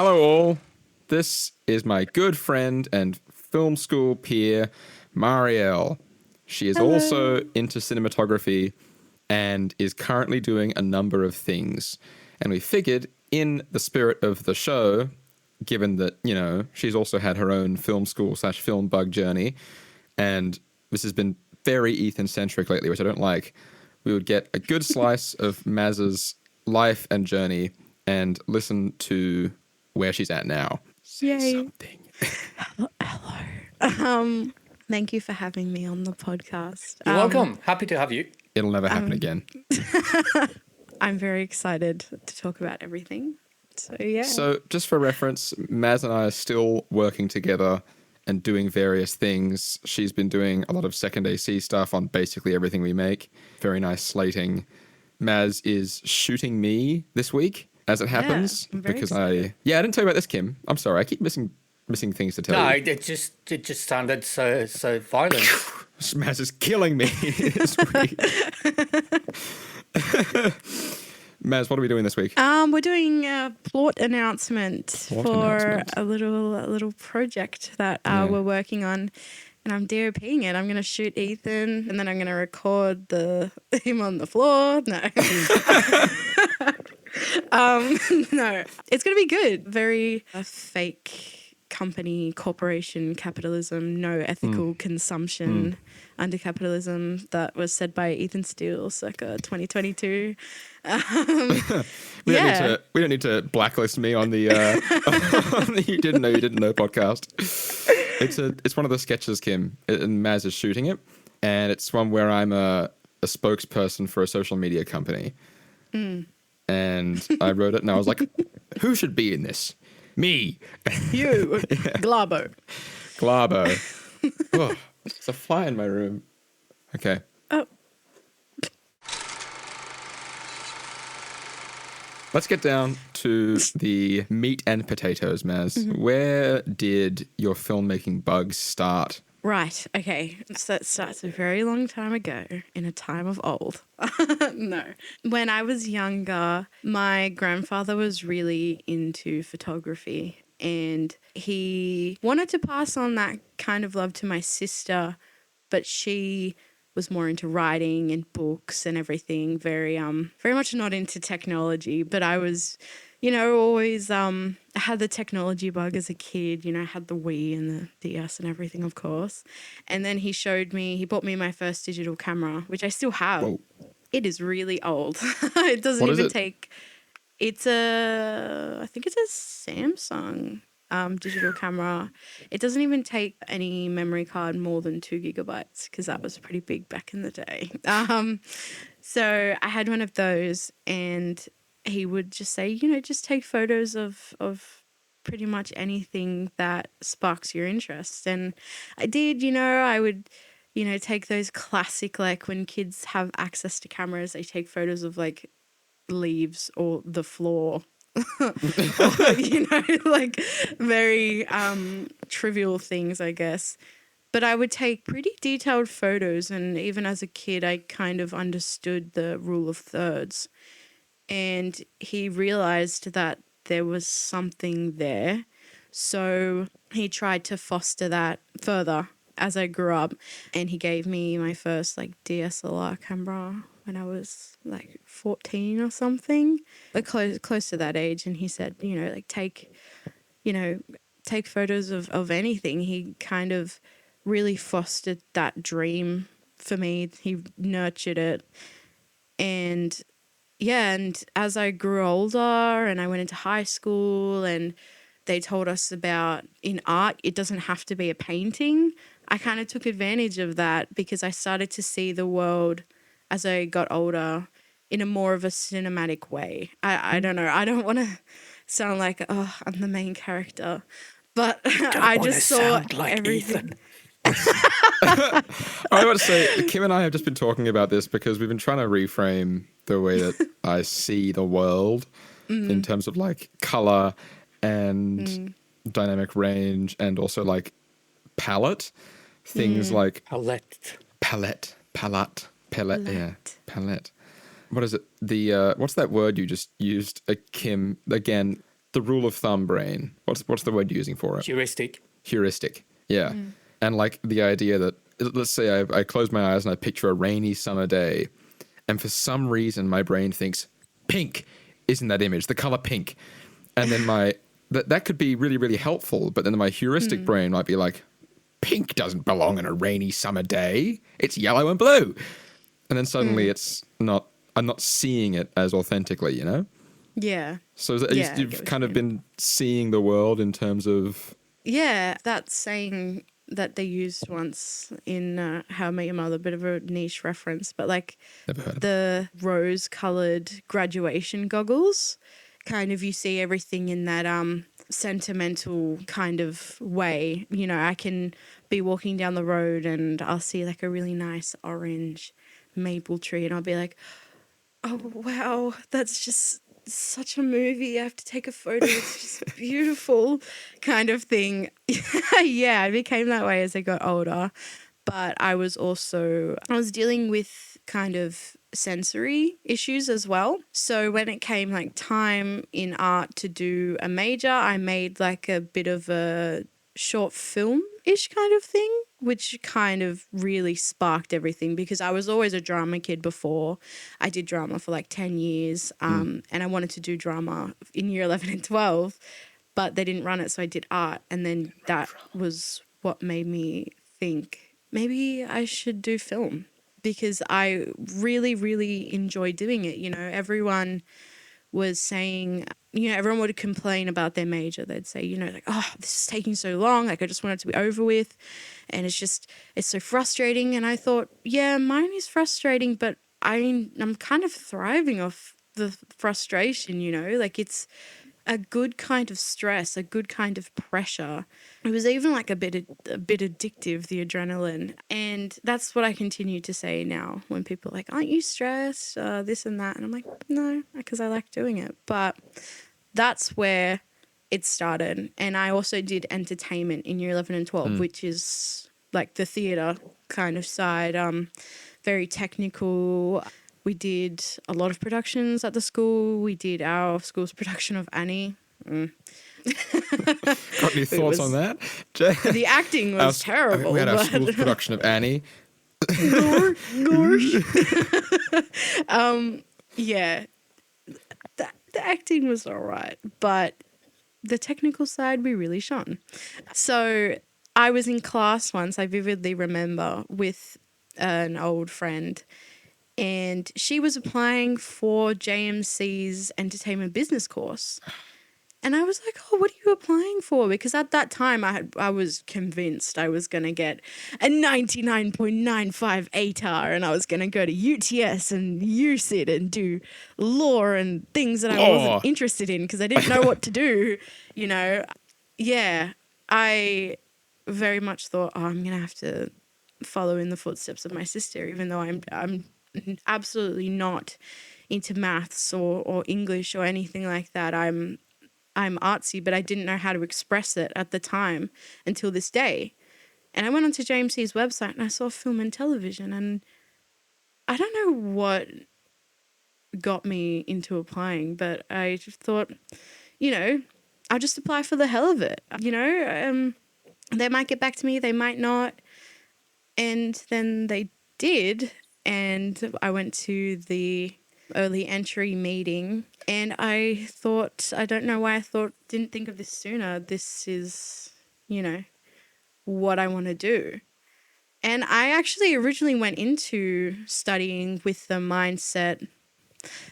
Hello all. This is my good friend and film school peer, Marielle. She is Hello. also into cinematography and is currently doing a number of things. And we figured, in the spirit of the show, given that, she's also had her own film school / film bug journey, and this has been very Ethan-centric lately, which I don't like, we would get a good slice of Maz's life and journey and listen to where she's at now. Say Yay. something. Hello. Thank you for having me on the podcast. You're welcome. Happy to have you. It'll never happen again. I'm very excited to talk about everything. So, yeah. So, just for reference, Maz and I are still working together and doing various things. She's been doing a lot of second AC stuff on basically everything we make. Very nice slating. Maz is shooting me this week, as it happens. I'm very because excited. I didn't tell you about this, Kim. I'm sorry. I keep missing things to tell No, you. it just sounded so violent. Maz is killing me this week. Maz, what are we doing this week? We're doing a plot announcement Announcement. a little project that we're working on, and I'm DOPing it. I'm going to shoot Ethan, and then I'm going to record him on the floor. No. No, it's going to be good. Very fake company, corporation, capitalism, no ethical consumption under capitalism that was said by Ethan Steele circa 2022. We don't need to blacklist me on the on the you didn't know podcast. It's one of the sketches, Kim, and Maz is shooting it, and it's one where I'm a spokesperson for a social media company. And I wrote it, and I was like, who should be in this? Me. You, Glabo. Glabo. Oh, there's a fly in my room. Okay. Oh, Let's get down to the meat and potatoes, Maz. Where did your filmmaking bugs start? right. Okay. So it starts a very long time ago in a time of old. No. When I was younger, my grandfather was really into photography, and he wanted to pass on that kind of love to my sister, but she was more into writing and books and everything, very much not into technology. But I was, always I had the technology bug as a kid. I had the Wii and the DS and everything, of course. And then he bought me my first digital camera, which I still have. Whoa. It is really old. It doesn't What is even it? take. I think it's a Samsung digital camera. It doesn't even take any memory card more than 2 gigabytes, because that was pretty big back in the day. So I had one of those, and he would just say, just take photos of pretty much anything that sparks your interest. And I did, I would, take those classic, like when kids have access to cameras, they take photos of like leaves or the floor. Or, like very trivial things, I guess. But I would take pretty detailed photos, and even as a kid, I kind of understood the rule of thirds. And he realized that there was something there. So he tried to foster that further as I grew up. And he gave me my first like DSLR camera when I was like 14 or something, like close to that age. And he said, take photos of anything. He kind of really fostered that dream for me. He nurtured it. And as I grew older and I went into high school, and they told us about in art, it doesn't have to be a painting. I kind of took advantage of that, because I started to see the world as I got older in a more of a cinematic way. I don't know. I don't want to sound like, I'm the main character, but I just saw everything. I was about to say, Kim and I have just been talking about this because we've been trying to reframe the way that I see the world in terms of like color and dynamic range, and also like palette. Things like Palette. palette. Yeah, palette. What is it? What's that word you just used, Kim? Again, the rule of thumb brain. What's the word you're using for it? Heuristic. Heuristic. Yeah. And like the idea that, let's say I close my eyes and I picture a rainy summer day, and for some reason my brain thinks pink is in that image, the color pink. And then that could be really, really helpful, but then my heuristic brain might be like, pink doesn't belong in a rainy summer day. It's yellow and blue. And then suddenly I'm not seeing it as authentically, you know? Yeah. So Yeah, I get you've what kind you of been seeing the world in terms of... Yeah, that saying that they used once in How I Met Your Mother, a bit of a niche reference, but like Never heard of it. the rose-colored graduation goggles, kind of you see everything in that sentimental kind of way. You know, I can be walking down the road and I'll see like a really nice orange maple tree and I'll be like, oh, wow, that's just such a movie. I have to take a photo. It's just beautiful kind of thing. Yeah, I became that way as I got older. But I was dealing with kind of sensory issues as well. So when it came like time in art to do a major, I made like a bit of a short film-ish kind of thing, which kind of really sparked everything because I was always a drama kid before. I did drama for like 10 years and I wanted to do drama in year 11 and 12, but they didn't run it, so I did art. And then that was what made me think maybe I should do film because I really, really enjoy doing it. You know, everyone was saying, you know, everyone would complain about their major. They'd say, you know, like, oh, this is taking so long. Like, I just want it to be over with. And it's so frustrating. And I thought, yeah, mine is frustrating, but I'm kind of thriving off the frustration, you know, like it's a good kind of stress, a good kind of pressure. It was even like a bit addictive, the adrenaline. And that's what I continue to say now when people are like, aren't you stressed? This and that. And I'm like, no, because I like doing it. But that's where it started. And I also did entertainment in year 11 and 12, which is like the theatre kind of side, very technical. We did a lot of productions at the school. We did our school's production of Annie. Got any thoughts on that? The acting was terrible. We had our but school's production of Annie. Gorsh. Yeah. The acting was all right, but the technical side we really shone. So I was in class once, I vividly remember, with an old friend, and she was applying for JMC's entertainment business course. And I was like, oh, what are you applying for? Because at that time, I was convinced I was going to get a 99.95 ATAR and I was going to go to UTS and UCIT and do law and things that I wasn't interested in because I didn't know what to do, you know. Yeah, I very much thought, oh, I'm going to have to follow in the footsteps of my sister, even though I'm absolutely not into maths or English or anything like that. I'm artsy, but I didn't know how to express it at the time until this day. And I went onto JMC's website and I saw film and television, and I don't know what got me into applying, but I just thought, you know, I'll just apply for the hell of it. You know, they might get back to me, they might not. And then they did, and I went to the early entry meeting, and I thought, I don't know why didn't think of this sooner. This is, you know, what I want to do. And I actually originally went into studying with the mindset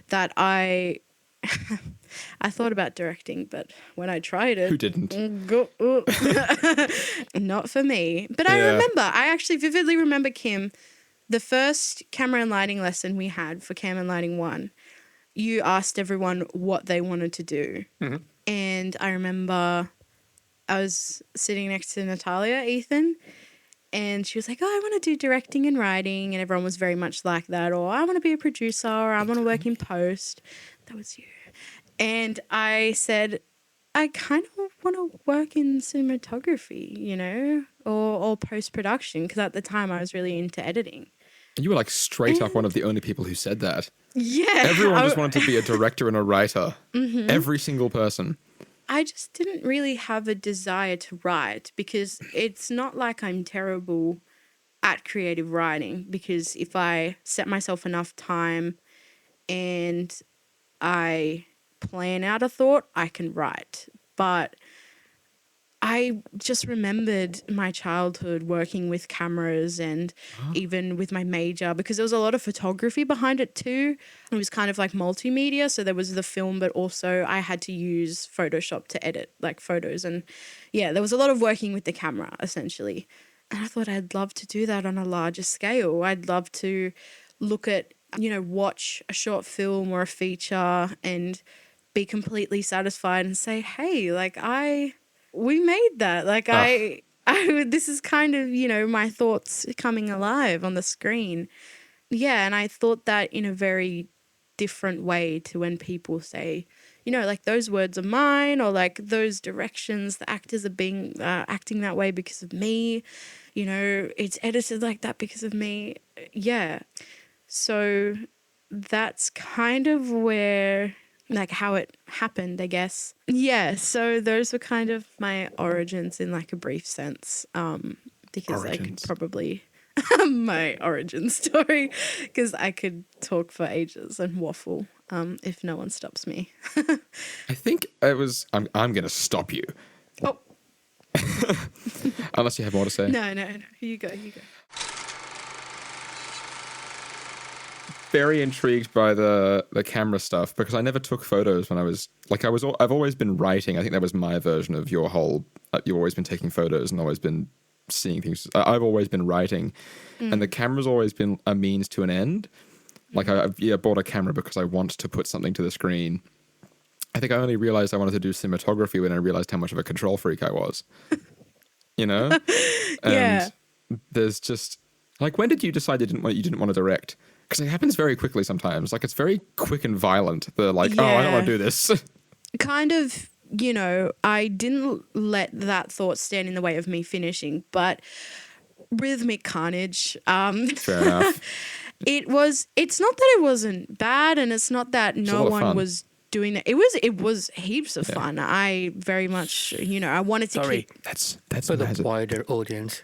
that I thought about directing, but when I tried it, Who didn't? Not for me. But I remember, I actually vividly remember, Kim, the first camera and lighting lesson we had for Cam and Lighting 1, you asked everyone what they wanted to do. Mm-hmm. And I remember I was sitting next to Natalia, Ethan, and she was like, oh, I want to do directing and writing. And everyone was very much like that. Or I want to be a producer, or I want to work in post. That was you. And I said, I kind of want to work in cinematography, you know, or post-production, because at the time I was really into editing. You were like straight up one of the only people who said that. Yeah. Everyone just wanted to be a director and a writer. Mm-hmm. Every single person. I just didn't really have a desire to write because it's not like I'm terrible at creative writing, because if I set myself enough time and I plan out a thought, I can write. But I just remembered my childhood working with cameras and even with my major, because there was a lot of photography behind it too. It was kind of like multimedia. So there was the film, but also I had to use Photoshop to edit like photos. And yeah, there was a lot of working with the camera essentially. And I thought I'd love to do that on a larger scale. I'd love to look at, watch a short film or a feature and be completely satisfied and say, hey, we made that. This is kind of, my thoughts coming alive on the screen. Yeah. And I thought that in a very different way to when people say, like those words are mine, or like those directions, the actors are being acting that way because of me, it's edited like that because of me. Yeah. So that's kind of where, like, how it happened, I guess. Yeah, so those were kind of my origins in like a brief sense, because I could probably my origin story, because I could talk for ages and waffle if no one stops me. I think it was. I'm going to stop you. Oh. Unless you have more to say. No. You go. Very intrigued by the camera stuff, because I never took photos when I was I've always been writing. I think that was my version of your whole. You've always been taking photos and always been seeing things. I've always been writing, and the camera's always been a means to an end. Like I bought a camera because I want to put something to the screen. I think I only realized I wanted to do cinematography when I realized how much of a control freak I was. And Yeah. there's just like, when did you decide you didn't want to direct? Because it happens very quickly sometimes. Like, it's very quick and violent. The like, oh, I don't want to do this. Kind of, I didn't let that thought stand in the way of me finishing, but Rhythmic Carnage, Fair enough. it's not that it wasn't bad, and it's not that no one was doing that. It was heaps of fun. I very much, I wanted to keep. That's for the wider audience.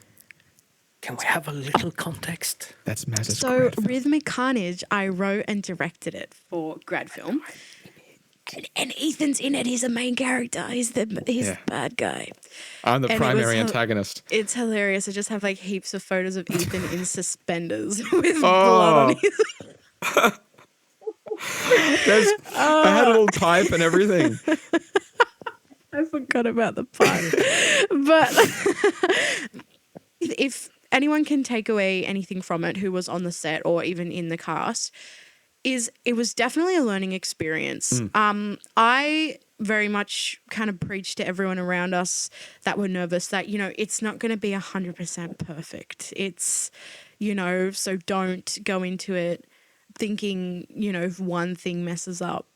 Can we have a little context? That's Maz's So Rhythmic Carnage, I wrote and directed it for grad film. And Ethan's in it. He's the main character. He's the bad guy. I'm the primary antagonist. It's hilarious. I just have like heaps of photos of Ethan in suspenders with blood on his. I had a little pipe and everything. I forgot about the pipe. But if anyone can take away anything from it who was on the set or even in the cast, it was definitely a learning experience. I very much kind of preached to everyone around us that were nervous that, it's not going to be 100% perfect. It's, so don't go into it thinking, if one thing messes up,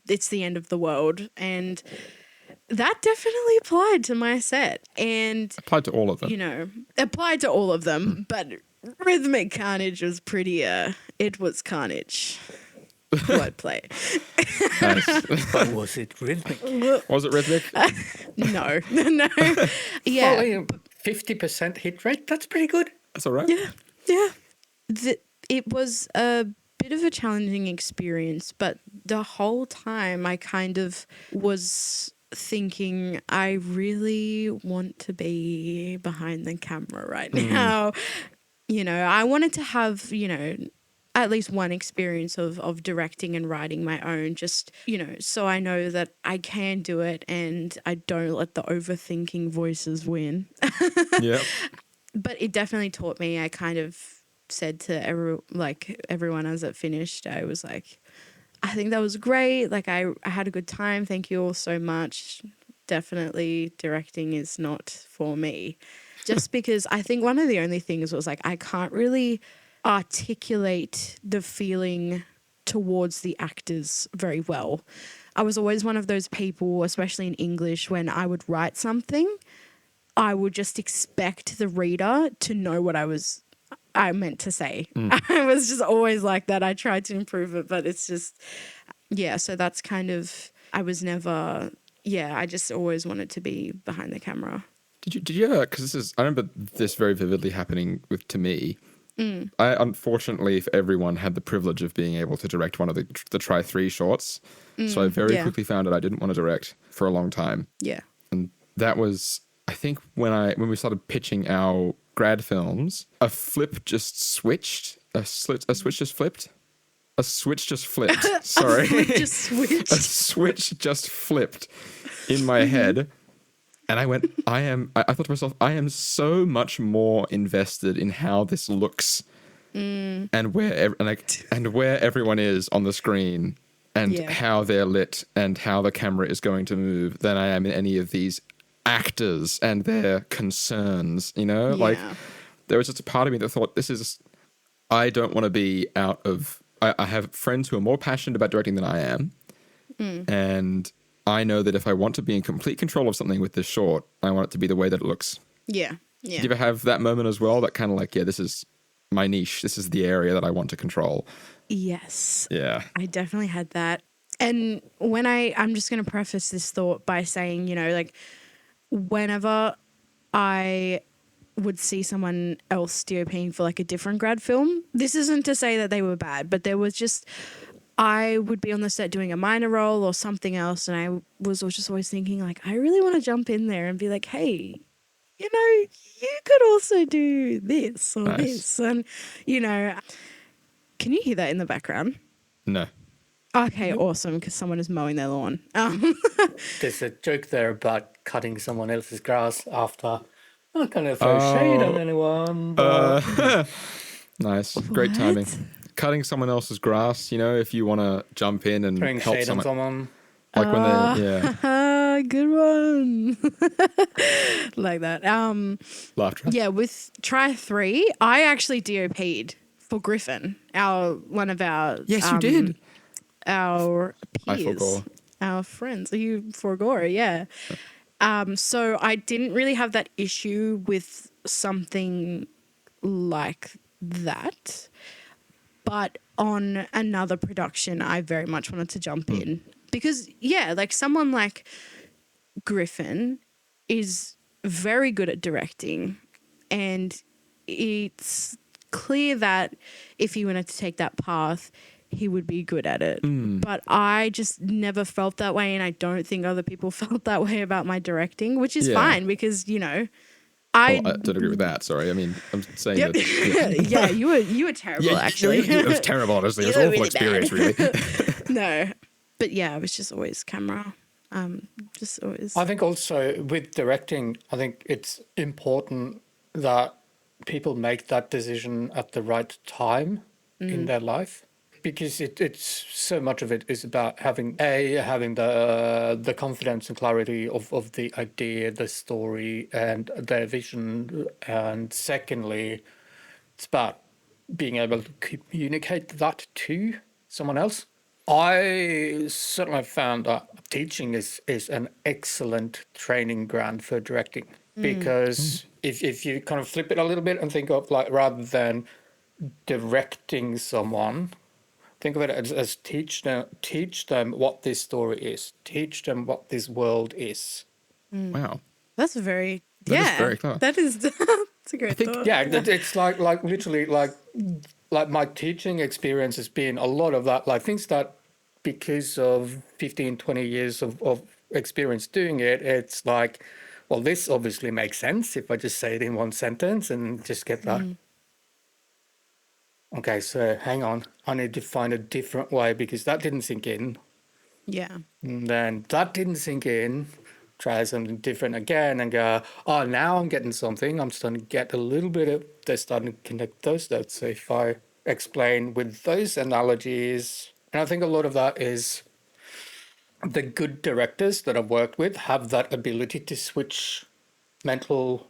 it's the end of the world. And that definitely applied to my set. And applied to all of them. Applied to all of them, but Rhythmic Carnage was pretty, it was carnage. Wordplay. Nice. But was it rhythmic? Was it rhythmic? No. Yeah. Well, 50% hit rate, that's pretty good. That's all right. Yeah. It was a bit of a challenging experience, but the whole time I kind of was thinking, I really want to be behind the camera right now. I wanted to have, at least one experience of directing and writing my own, just, so I know that I can do it and I don't let the overthinking voices win. Yeah. But it definitely taught me. I kind of said to everyone as it finished, I was like, I think that was great. Like I had a good time. Thank you all so much. Definitely directing is not for me. Just because I think one of the only things was like, I can't really articulate the feeling towards the actors very well. I was always one of those people, especially in English, when I would write something, I would just expect the reader to know what I meant to say. I was just always like that. I tried to improve it, but it's just, so that's kind of, I was never yeah, I just always wanted to be behind the camera. Did you ever? Because I remember this very vividly happening to me. I unfortunately, for everyone, had the privilege of being able to direct one of the Try 3 shorts. So I very yeah. quickly found out I didn't want to direct for a long time. Yeah. And that was, I think, when we started pitching our grad films, a flip just switched. A switch just flipped. A switch just flipped. Sorry. Just switched. A switch just flipped in my head. And I went, I thought to myself, I am so much more invested in how this looks and where everyone is on the screen and Yeah. how they're lit and how the camera is going to move than I am in any of these actors and their concerns, you know? Like, Yeah. there was just a part of me that thought, I don't want to be out of, I have friends who are more passionate about directing than I am. And I know that if I want to be in complete control of something with this short, I want it to be the way that it looks. Yeah. Yeah. Do you ever have that moment as well? That kind of like, yeah, this is my niche. This is the area that I want to control. Yes. Yeah. I definitely had that. And when I'm just going to preface this thought by saying, you know, like whenever I would see someone else DOPing for like a different grad film, this isn't to say that they were bad, but there was just, I would be on the set doing a minor role or something else. And I was just always thinking like, I really want to jump in there and be like, hey, you know, you could also do this or Nice. this. And, you know, can you hear that in the background? No. Okay, awesome, because someone is mowing their lawn. There's a joke there about cutting someone else's grass after. I'm not going to throw shade on anyone, but Nice. Great timing. What? Cutting someone else's grass, you know, if you want to jump in and throwing help shade on someone. someone. Like when they, yeah. Good one. Like that. Laugh track. Yeah, with Try 3, I actually DOP'd for Griffin, one of our Yes, you did. our I peers, forgot. our friends. Are you for Agora? Yeah. So I didn't really have that issue with something like that. But on another production, I very much wanted to jump in because, yeah, like someone like Griffin is very good at directing, and it's clear that if he wanted to take that path, he would be good at it. But I just never felt that way, and I don't think other people felt that way about my directing, which is Yeah. fine because, you know, I don't agree with that. Sorry. I mean, I'm saying Yep. that. Yeah, you were terrible, actually. It was terrible, honestly. It was You an were awful really experience, really. No, but yeah, I was just always camera. Just always. I think also with directing, I think it's important that people make that decision at the right time in their life, because it's so much of it is about having the confidence and clarity of the idea, the story, and their vision, and secondly, it's about being able to communicate that to someone else. I certainly found that teaching is an excellent training ground for directing, because if you kind of flip it a little bit and think of like, rather than directing someone, think of it as teach them what this story is, teach them what this world is. Wow. That's very. That is Yeah, very clever. that is. That's a great thought. Yeah, it's like literally like my teaching experience has been a lot of that, like things that because of 15, 20 years of experience doing it, it's like, well, this obviously makes sense if I just say it in one sentence and just get that. Okay, so hang on, I need to find a different way because that didn't sink in. Yeah. And then that didn't sink in. Try something different again and go, oh, now I'm getting something. I'm starting to get a little bit of, they're starting to connect those dots. So if I explain with those analogies, and I think a lot of that is the good directors that I've worked with have that ability to switch mental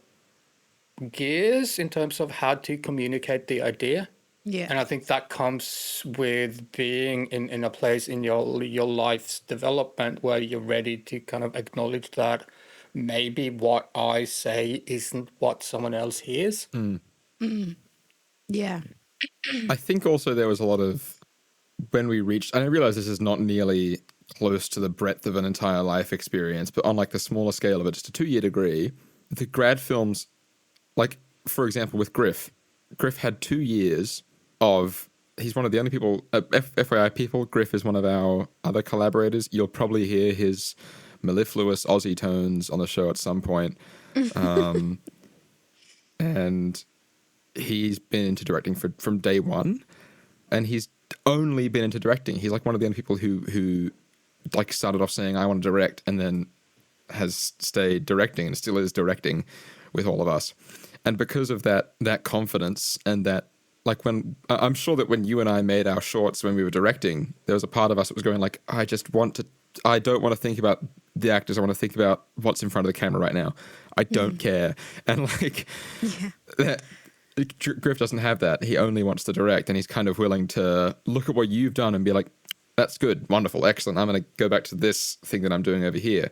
gears in terms of how to communicate the idea. Yeah. And I think that comes with being in a place in your life's development where you're ready to kind of acknowledge that maybe what I say isn't what someone else hears. Yeah. I think also there was a lot of, when we reached, and I realize this is not nearly close to the breadth of an entire life experience, but on like the smaller scale of it, just a 2-year degree, the grad films, like for example with Griff had 2 years of. He's one of the only people. FYI, people. Griff is one of our other collaborators. You'll probably hear his mellifluous Aussie tones on the show at some point. And he's been into directing from day one, and he's only been into directing. He's like one of the only people who like started off saying I want to direct, and then has stayed directing and still is directing with all of us. And because of that confidence and that, like when I'm sure that when you and I made our shorts when we were directing, there was a part of us that was going like, I don't want to think about the actors. I want to think about what's in front of the camera right now. I don't care. And like, Griff doesn't have that. He only wants to direct, and he's kind of willing to look at what you've done and be like, that's good, wonderful, excellent. I'm going to go back to this thing that I'm doing over here.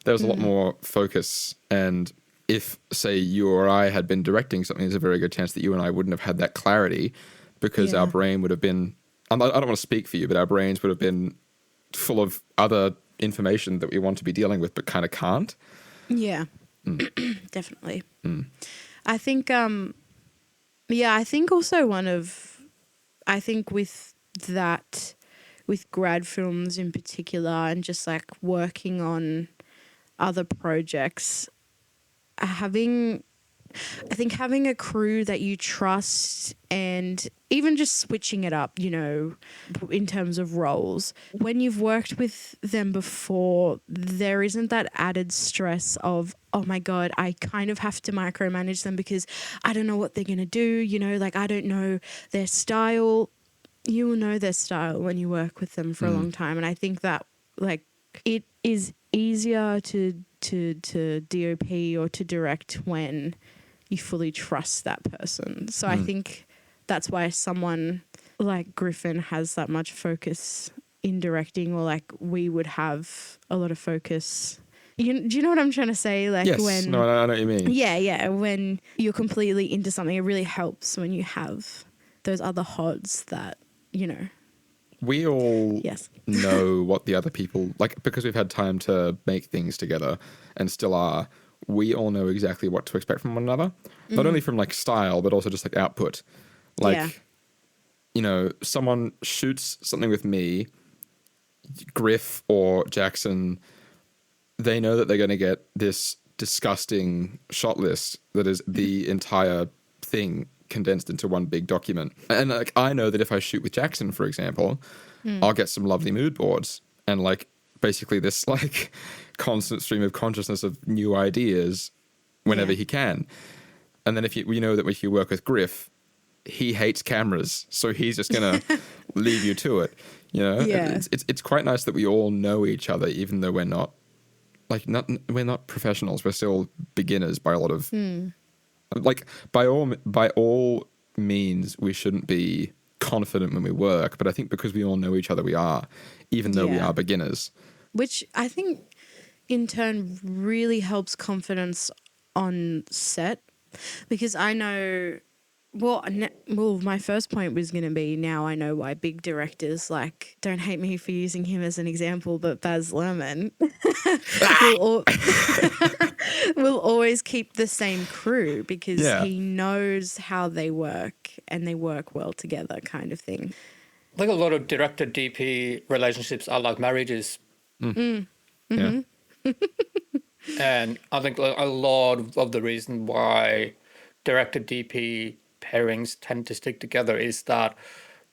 There was a lot more focus, and if, say, you or I had been directing something, there's a very good chance that you and I wouldn't have had that clarity, because our brain would have been, I don't want to speak for you, but our brains would have been full of other information that we want to be dealing with but kind of can't. Yeah, definitely. I think, I think also I think with that, with grad films in particular, and just like working on other projects, having a crew that you trust, and even just switching it up, you know, in terms of roles. When you've worked with them before, there isn't that added stress of, oh my God, I kind of have to micromanage them because I don't know what they're going to do, you know, like I don't know their style. You will know their style when you work with them for a long time. And I think that like it is easier to DOP or to direct when you fully trust that person. So I think that's why someone like Griffin has that much focus in directing, or like we would have a lot of focus. Do you know what I'm trying to say? Like Yes, when, no, I know what you mean. yeah, when you're completely into something, it really helps when you have those other HODs that, you know. We all Yes. know what the other people, like, because we've had time to make things together and still are, we all know exactly what to expect from one another. Not only from like style, but also just like output. Like, you know, someone shoots something with me, Griff or Jackson, they know that they're going to get this disgusting shot list that is the entire thing condensed into one big document. And like, I know that if I shoot with Jackson, for example, I'll get some lovely mood boards and like basically this like constant stream of consciousness of new ideas whenever he can. And then if you know that if you work with Griff, he hates cameras, so he's just gonna leave you to it. You know, it's quite nice that we all know each other, even though we're not professionals. We're still beginners by a lot of like by all means. We shouldn't be confident when we work, but I think because we all know each other, we are, even though we are beginners. Which I think in turn really helps confidence on set, because I know. Well, my first point was going to be, now I know why big directors, like, don't hate me for using him as an example, but Baz Luhrmann will always keep the same crew, because he knows how they work and they work well together, kind of thing. I think a lot of director-DP relationships are like marriages. Mm-hmm. And I think a lot of the reason why director-DP pairings tend to stick together is that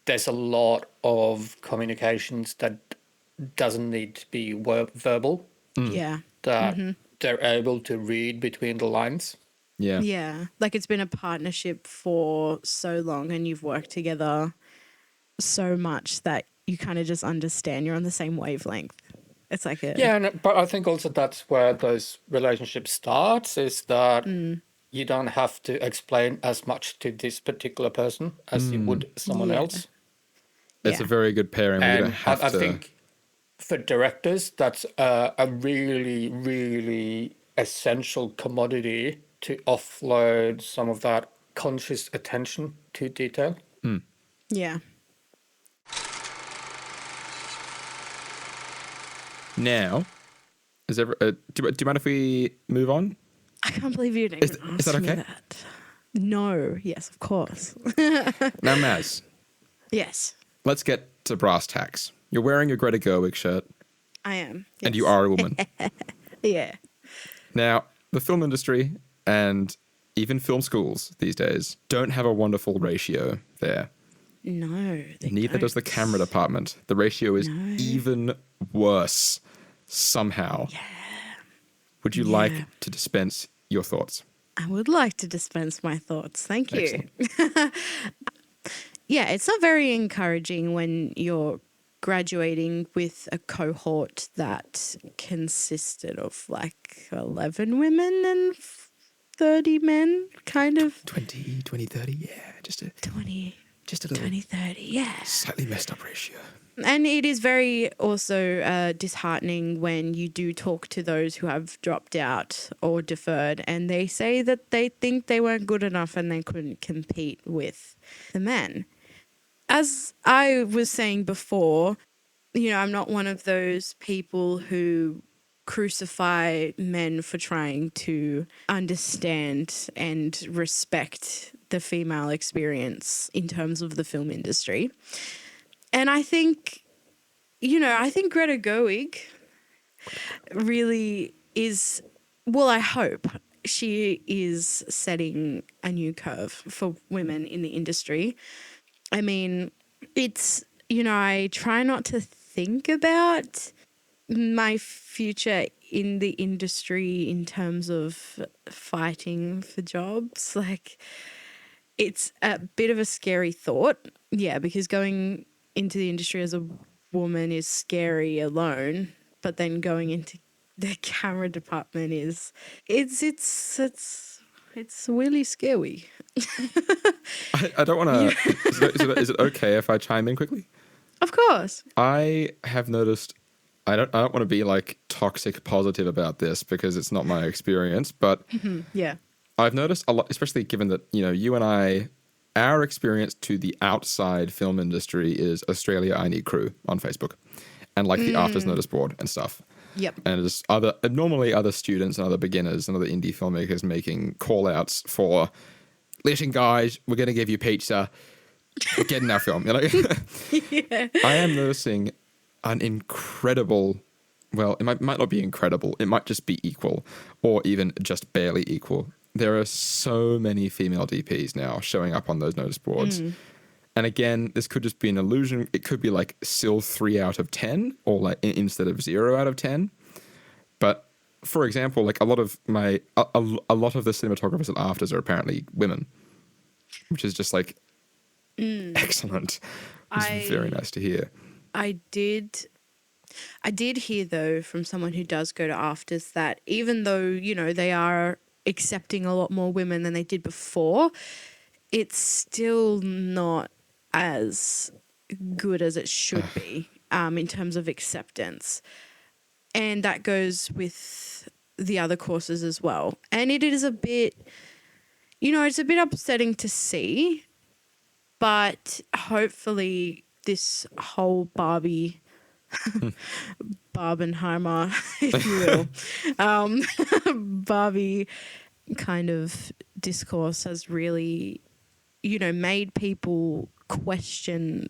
there's a lot of communications that doesn't need to be verbal. That they're able to read between the lines. Yeah. Like it's been a partnership for so long and you've worked together so much that you kind of just understand you're on the same wavelength. It's like but I think also that's where those relationships start, is that you don't have to explain as much to this particular person as you would someone else. It's a very good pairing. And you don't have I think for directors, that's a really, really essential commodity to offload some of that conscious attention to detail. Yeah. Now, do you mind if we move on? I can't believe you didn't even is that ask me okay? that. No. Yes, of course. Now, Maz, Yes, let's get to brass tacks. You're wearing your Greta Gerwig shirt, I am. and Yes. you are a woman. Yeah. Now, the film industry and even film schools these days don't have a wonderful ratio there. No. Neither does the camera department. The ratio is No. even worse somehow. Yeah. Would you Yeah. like to dispense your thoughts? I would like to dispense my thoughts. Thank you. Excellent. Yeah, it's not very encouraging when you're graduating with a cohort that consisted of like 11 women and 30 men, kind of 20, 30, yeah. Just a 20, little 20, 30, yeah. slightly messed up ratio. And it is very also disheartening when you do talk to those who have dropped out or deferred and they say that they think they weren't good enough and they couldn't compete with the men. As I was saying before, you know, I'm not one of those people who crucify men for trying to understand and respect the female experience in terms of the film industry. And I think, I think Greta Gerwig really is, well, I hope she is setting a new curve for women in the industry. I mean, it's, I try not to think about my future in the industry in terms of fighting for jobs. Like, it's a bit of a scary thought. Yeah, because going into the industry as a woman is scary alone, but then going into the camera department it's really scary. I don't want to. Is it okay if I chime in quickly? Of course. I have noticed. I don't want to be like toxic positive about this because it's not my experience, but Yeah. I've noticed a lot, especially given that you and I, our experience to the outside film industry is Australia I Need Crew on Facebook, and like the Afters Notice board and stuff. Yep. And it's normally other students and other beginners and other indie filmmakers making call outs for, listen guys, we're going to give you pizza, get in our film. Yeah. I am noticing an incredible, well, it might not be incredible, it might just be equal or even just barely equal. There are so many female DPs now showing up on those notice boards. And again, this could just be an illusion. It could be like still 3 out of 10 or like instead of 0 out of 10. But for example, like a lot of the cinematographers at Afters are apparently women, which is just like excellent. It's very nice to hear. I did hear though from someone who does go to Afters that even though, they are accepting a lot more women than they did before, it's still not as good as it should be in terms of acceptance. And that goes with the other courses as well. And it is a bit, it's a bit upsetting to see, but hopefully this whole Barbenheimer, if you will, Barbie kind of discourse has really, made people question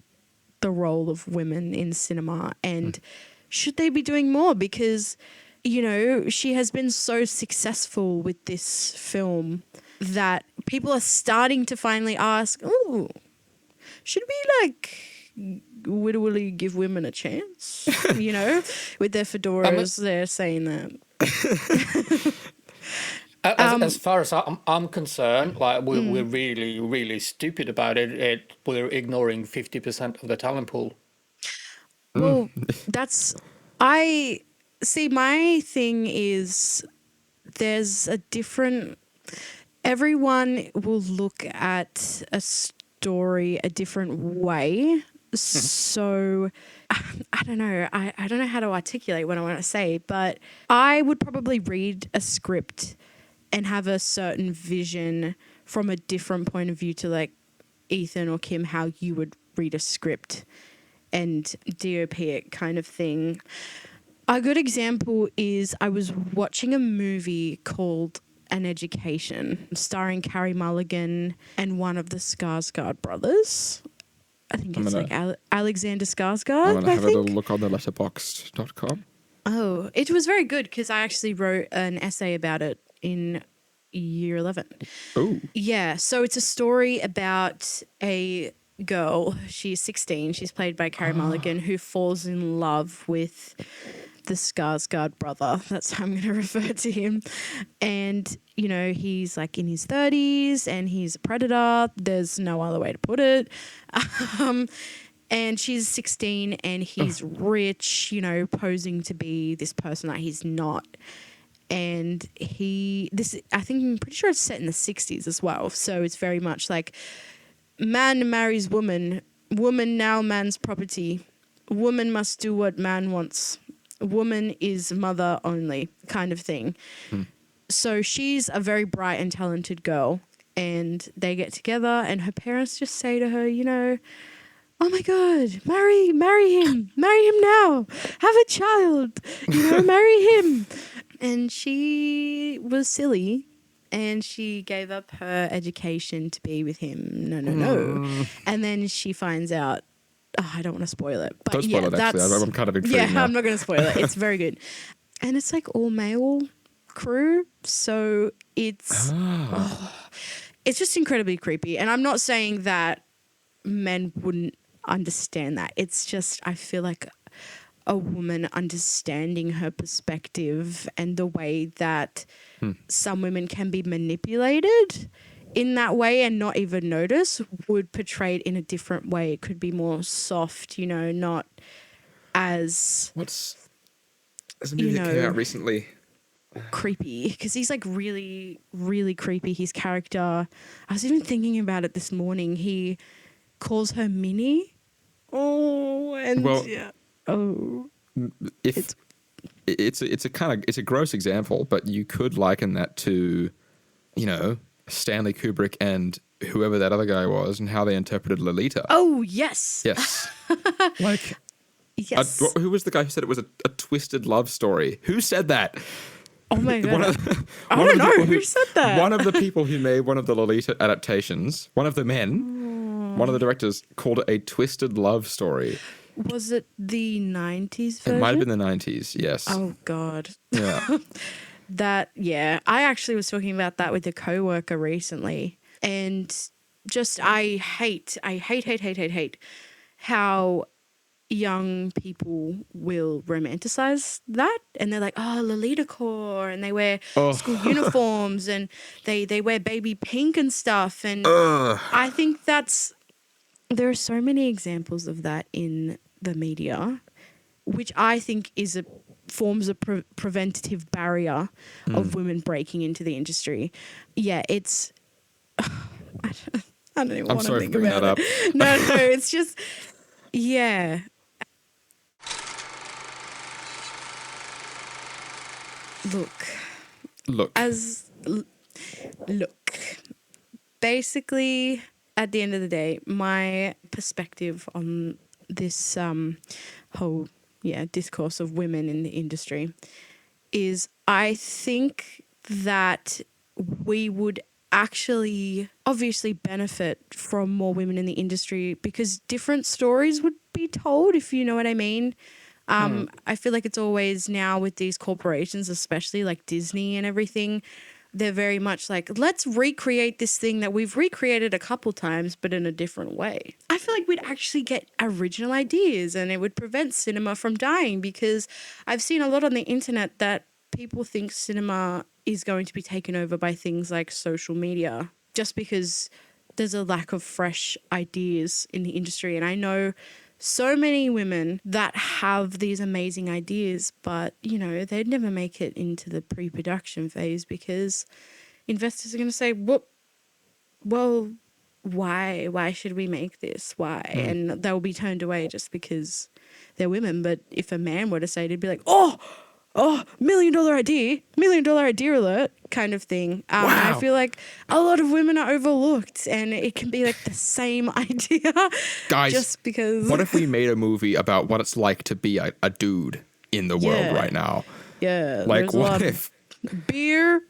the role of women in cinema and should they be doing more? Because, she has been so successful with this film that people are starting to finally ask, oh, should we like wittily give women a chance? With their fedoras, they're saying that. As far as I'm concerned, like we're really, really stupid about it. We're ignoring 50% of the talent pool. Well, I see. My thing is there's a different. Everyone will look at a story a different way. So I don't know. I don't know how to articulate what I want to say, but I would probably read a script and have a certain vision from a different point of view to like Ethan or Kim, how you would read a script and DOP it kind of thing. A good example is I was watching a movie called An Education, starring Carrie Mulligan and one of the Skarsgård brothers. I think it's like Alexander Skarsgård. I'm gonna have a little look on the letterboxd.com. Oh, it was very good because I actually wrote an essay about it in year 11. Oh, Yeah, so it's a story about a girl. She's 16. She's played by Carrie Mulligan, who falls in love with the Skarsgård brother. That's how I'm going to refer to him. And, you know, he's like in his 30s and he's a predator. There's no other way to put it. And she's 16 and he's rich, you know, posing to be this person that he's not. And I think I'm pretty sure it's set in the 60s as well. So it's very much like man marries woman, woman now man's property, woman must do what man wants, woman is mother only kind of thing. So she's a very bright and talented girl and they get together and her parents just say to her, you know, oh my God, marry him now, have a child, you know, marry him. And she was silly and she gave up her education to be with him. No. And then she finds out, I don't want to spoil it. But don't spoil it, actually. I'm kind of intrigued now. I'm not going to spoil it. It's very good. And it's like all male crew. So it's it's just incredibly creepy. And I'm not saying that men wouldn't understand that. It's just I feel like a woman understanding her perspective and the way that some women can be manipulated in that way and not even notice would portray it in a different way. It could be more soft, you know, not as there's a movie that came out recently. Creepy, because he's like really, really creepy. His character, I was even thinking about it this morning. He calls her Minnie. Oh, and it's a gross example, but you could liken that to, you know, Stanley Kubrick and whoever that other guy was and how they interpreted Lolita. Oh, yes. Yes. Like, yes. who was the guy who said it was a twisted love story? Who said that? Oh my God. I don't know who said that. One of the people who made one of the Lolita adaptations, one of the men, one of the directors, called it a twisted love story. Was it the 90s version? It might have been the 90s, yes. Oh, God. Yeah. I actually was talking about that with a coworker recently. And just I hate how young people will romanticize that. And they're like, oh, Lolita core. And they wear school uniforms and they wear baby pink and stuff. And I think there are so many examples of that in the media, which I think forms a preventative barrier of women breaking into the industry. Yeah, it's... I don't even want to think about it. No, it's just... Yeah. Look. Basically, at the end of the day, my perspective on this whole discourse of women in the industry is I think that we would actually obviously benefit from more women in the industry because different stories would be told, if you know what I mean. I feel like it's always now with these corporations, especially like Disney and everything, they're very much like, let's recreate this thing that we've recreated a couple times, but in a different way. I feel like we'd actually get original ideas and it would prevent cinema from dying because I've seen a lot on the internet that people think cinema is going to be taken over by things like social media just because there's a lack of fresh ideas in the industry. And I know so many women that have these amazing ideas, but, you know, they'd never make it into the pre-production phase because investors are going to say, well, why should we make this? Why? And they'll be turned away just because they're women. But if a man were to say it, it'd be like, oh, $1 million idea alert kind of thing. Wow. I feel like a lot of women are overlooked and it can be like the same idea. Guys, just because. What if we made a movie about what it's like to be a dude? in the world Yeah. right now. Yeah. Like, there's a what lot of if? beer?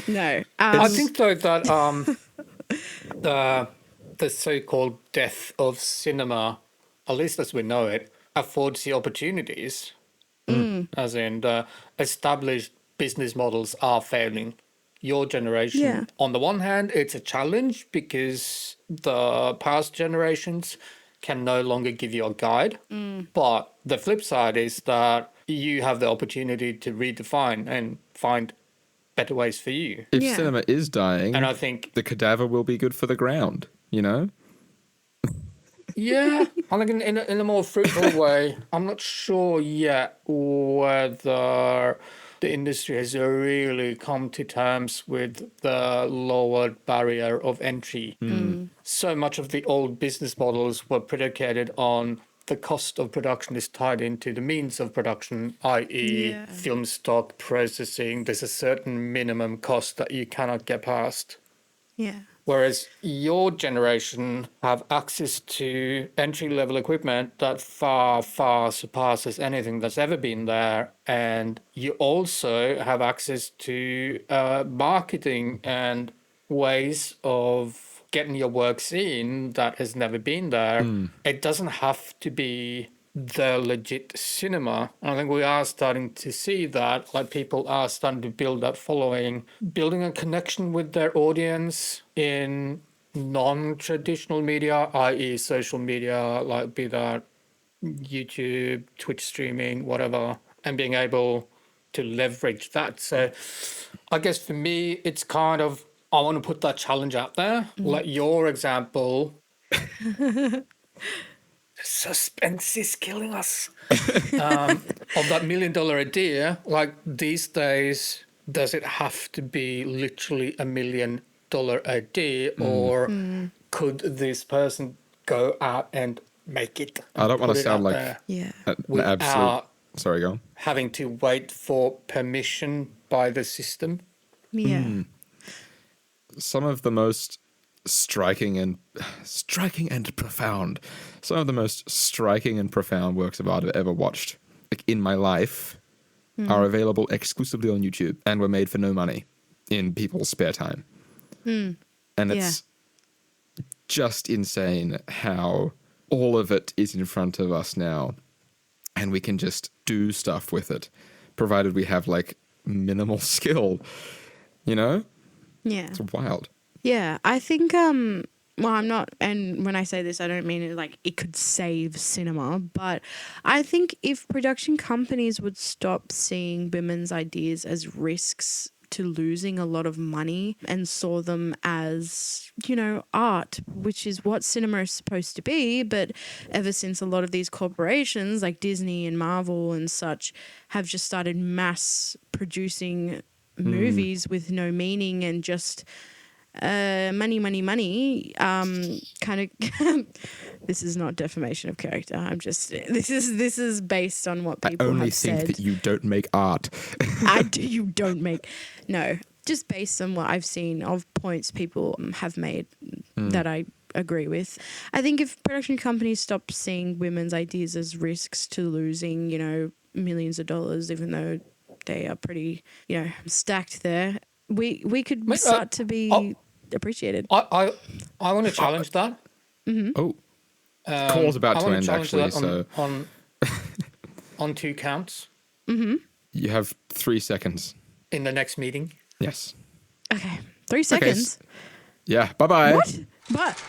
No. I think though that the so-called death of cinema, at least as we know it, affords the opportunities. As in, the established business models are failing. Your generation, Yeah. on the one hand, it's a challenge because the past generations can no longer give you a guide. But the flip side is that you have the opportunity to redefine and find better ways for you. If Yeah. cinema is dying, And I think, the cadaver will be good for the ground, you know? yeah, I think in a more fruitful way. I'm not sure yet whether the industry has really come to terms with the lowered barrier of entry. So much of the old business models were predicated on the cost of production is tied into the means of production, i.e., Yeah. film stock processing. There's a certain minimum cost that you cannot get past. Yeah. Whereas your generation have access to entry level equipment that far, far surpasses anything that's ever been there. And you also have access to marketing and ways of getting your work seen that has never been there. It doesn't have to be the legit cinema. And I think we are starting to see that, like people are starting to build that following, building a connection with their audience in non-traditional media, i.e. social media, like be that YouTube, Twitch streaming, whatever, and being able to leverage that. So I guess for me, it's kind of, I want to put that challenge out there. Like your example, suspense is killing us. Of that $1 million idea, like these days, does it have to be literally $1 million idea, or could this person go out and make it? I don't want put to it sound out like there Yeah. an absolute. without Sorry, go on. having to wait for permission by the system? Yeah. Some of the most striking and profound, some of the most striking and profound works of art I've ever watched, like in my life, are available exclusively on YouTube and were made for no money in people's spare time. And it's just insane how all of it is in front of us now, and we can just do stuff with it, provided we have like minimal skill. You know, Yeah. it's wild. Yeah, I think well, I'm not, and when I say this I don't mean it like it could save cinema, but I think if production companies would stop seeing women's ideas as risks to losing a lot of money and saw them as, you know, art, which is what cinema is supposed to be, but ever since a lot of these corporations like Disney and Marvel and such have just started mass producing movies with no meaning and just money kind of this is not defamation of character. I'm just this is based on what people I only have think said. that you don't make art. You don't make no, just based on what I've seen of points people have made that I agree with. I think if production companies stop seeing women's ideas as risks to losing, you know, millions of dollars, even though they are pretty, you know, stacked there, we could start to be appreciated. I want to challenge that. Oh, call's about I to want end challenge actually, that so on 2 counts you have 3 seconds. in the next meeting. Yes. Okay, 3 seconds. Yeah. Bye bye. What? But